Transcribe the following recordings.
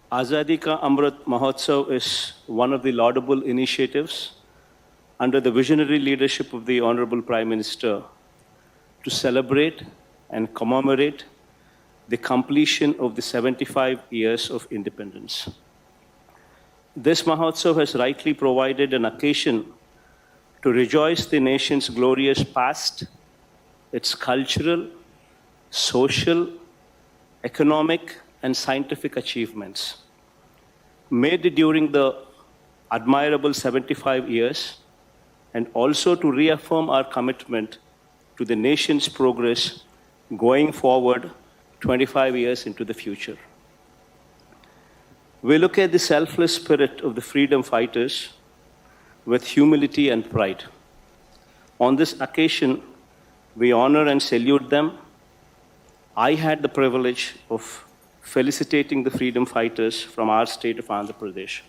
Azadi Ka Amrit Mahotsav is one of the laudable initiatives under the visionary leadership of the Honorable Prime Minister to celebrate and commemorate the completion of the 75 years of independence. This Mahotsav has rightly provided an occasion to rejoice the nation's glorious past, its cultural, social, economic, and scientific achievements made during the admirable 75 years, and also to reaffirm our commitment to the nation's progress going forward 25 years into the future. We look at the selfless spirit of the freedom fighters with humility and pride. On this occasion, we honor and salute them. I had the privilege of felicitating the freedom fighters from our state of Andhra Pradesh.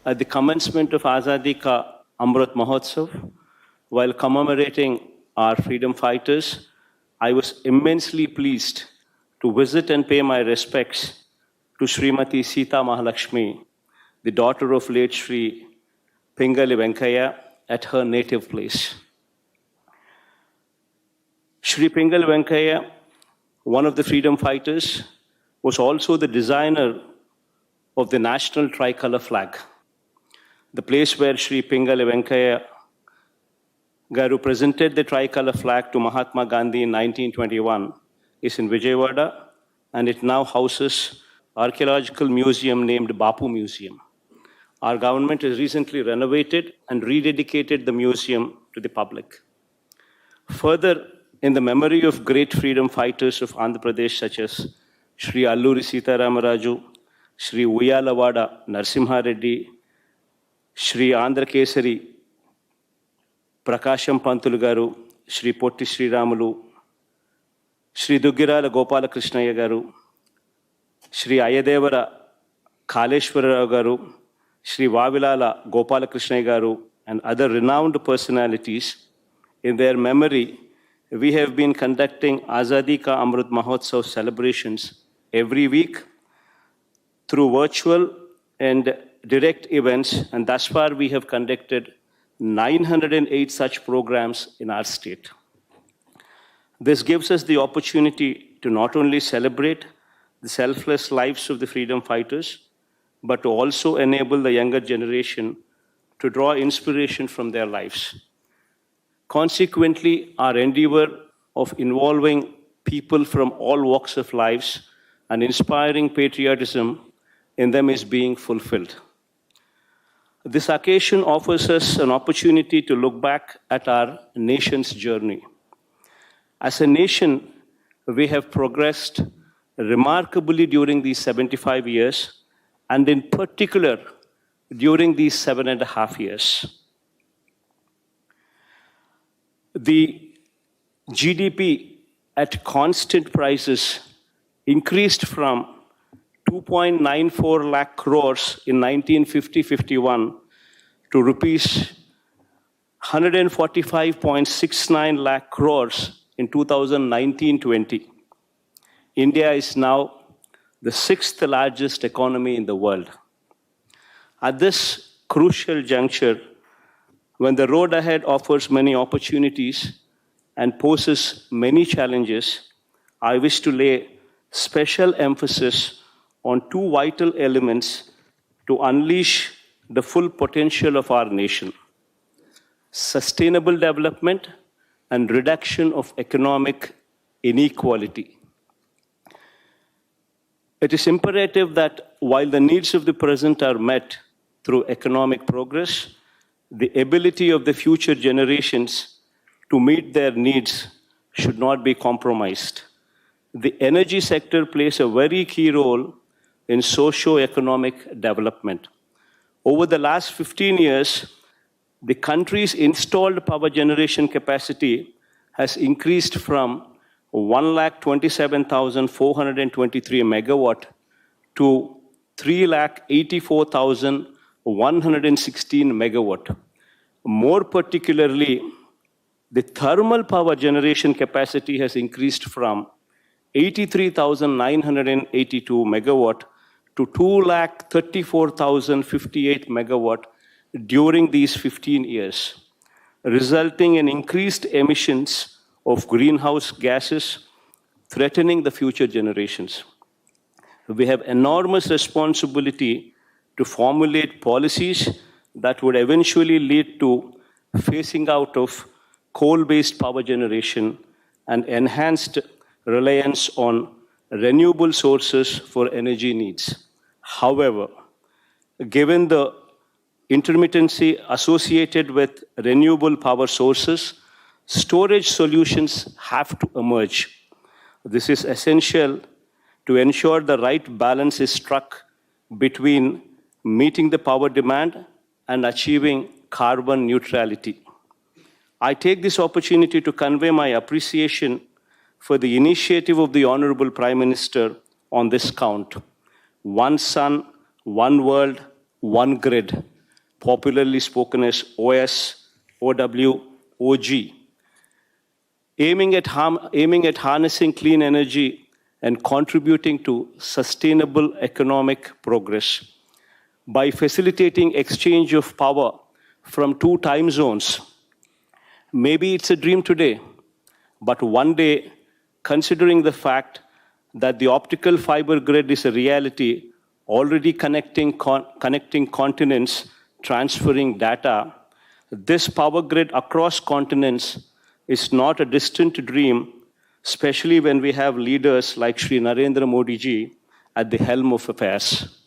At the commencement of Azadi Ka Amrit Mahotsav, while commemorating our freedom fighters, I was immensely pleased to visit and pay my respects to Srimati Sita Mahalakshmi, the daughter of late Sri Pingali Venkaya, at her native place. Sri Pingali Venkaya, one of the freedom fighters, was also the designer of the national tricolor flag. The place where Sri Pingali Venkaya Garu presented the tricolor flag to Mahatma Gandhi in 1921 is in Vijayawada, and it now houses archaeological museum named Bapu Museum. Our government has recently renovated and rededicated the museum to the public. Further, in the memory of great freedom fighters of Andhra Pradesh such as Sri Alluri Sita Ramaraju, Sri Uyalavada Narsimha Reddy, Sri Andhra Kesari Prakasham Pantulu Garu, Sri Potti Sri Ramulu, Sri Duggirala Gopala Krishnaya Garu, Sri Ayadevara Kaleshwara Garu, Sri Vavilala Gopala Krishnaya Garu, and other renowned personalities, in their memory, we have been conducting Azadi Ka Amrit Mahotsav celebrations every week through virtual and direct events, and thus far we have conducted 908 such programs in our state. This gives us the opportunity to not only celebrate the selfless lives of the freedom fighters, but to also enable the younger generation to draw inspiration from their lives. Consequently, our endeavor of involving people from all walks of lives and inspiring patriotism in them is being fulfilled. This occasion offers us an opportunity to look back at our nation's journey. As a nation, we have progressed remarkably during these 75 years, and in particular, during these 7.5 years. The GDP at constant prices increased from 2.94 lakh crores in 1950-51 to rupees 145.69 lakh crores in 2019-20. India is now the 6th largest economy in the world. At this crucial juncture, when the road ahead offers many opportunities and poses many challenges, I wish to lay special emphasis on two vital elements to unleash the full potential of our nation: sustainable development and reduction of economic inequality. It is imperative that while the needs of the present are met through economic progress, the ability of the future generations to meet their needs should not be compromised. The energy sector plays a very key role in socio-economic development. Over the last 15 years, the country's installed power generation capacity has increased from 1,27,423 megawatt to 3,84,116 megawatt. More particularly, the thermal power generation capacity has increased from 83,982 megawatt to 2,34,058 megawatt during these 15 years, resulting in increased emissions of greenhouse gases, threatening the future generations. We have enormous responsibility to formulate policies that would eventually lead to phasing out of coal-based power generation and enhanced reliance on renewable sources for energy needs. However, given the intermittency associated with renewable power sources, storage solutions have to emerge. This is essential to ensure the right balance is struck between meeting the power demand and achieving carbon neutrality. I take this opportunity to convey my appreciation for the initiative of the Honorable Prime Minister on this count. One sun, one world, one grid, popularly spoken as OS, OW, OG, aiming at harnessing clean energy and contributing to sustainable economic progress. By facilitating exchange of power from two time zones, maybe it's a dream today, but one day, considering the fact that the optical fiber grid is a reality, already connecting continents, transferring data, this power grid across continents is not a distant dream, especially when we have leaders like Shri Narendra Modi ji at the helm of affairs.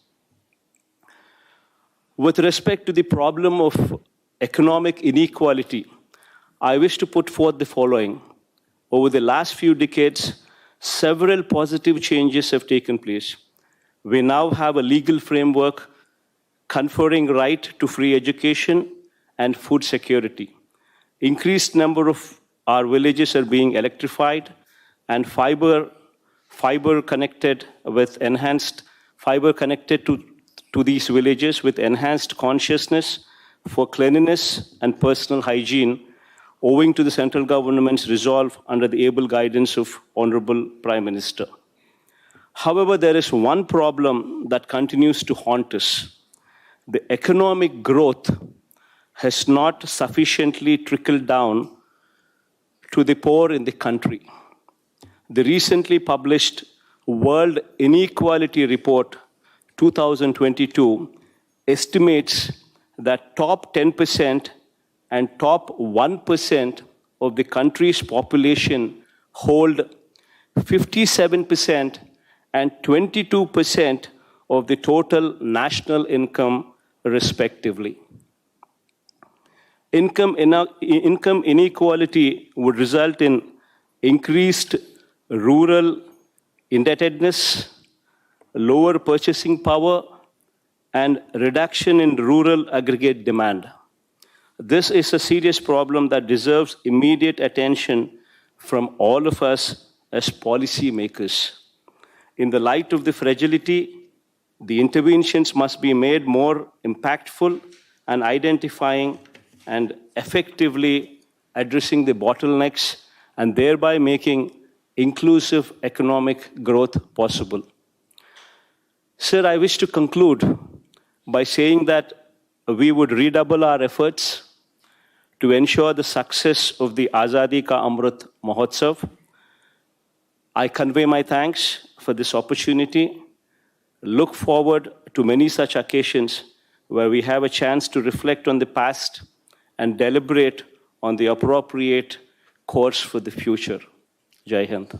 With respect to the problem of economic inequality, I wish to put forth the following. Over the last few decades, several positive changes have taken place. We now have a legal framework conferring right to free education and food security. Increased number of our villages are being electrified and fiber connected to these villages with enhanced consciousness for cleanliness and personal hygiene, owing to the central government's resolve under the able guidance of Honorable Prime Minister. However, there is one problem that continues to haunt us. The economic growth has not sufficiently trickled down to the poor in the country. The recently published World Inequality Report 2022 estimates that top 10% and top 1% of the country's population hold 57% and 22% of the total national income, respectively. Income inequality would result in increased rural indebtedness, lower purchasing power, and reduction in rural aggregate demand. This is a serious problem that deserves immediate attention from all of us as policymakers. In the light of the fragility, the interventions must be made more impactful and identifying and effectively addressing the bottlenecks and thereby making inclusive economic growth possible. Sir, I wish to conclude by saying that we would redouble our efforts to ensure the success of the Azadi Ka Amrit Mahotsav. I convey my thanks for this opportunity. Look forward to many such occasions where we have a chance to reflect on the past and deliberate on the appropriate course for the future. Jai Hind.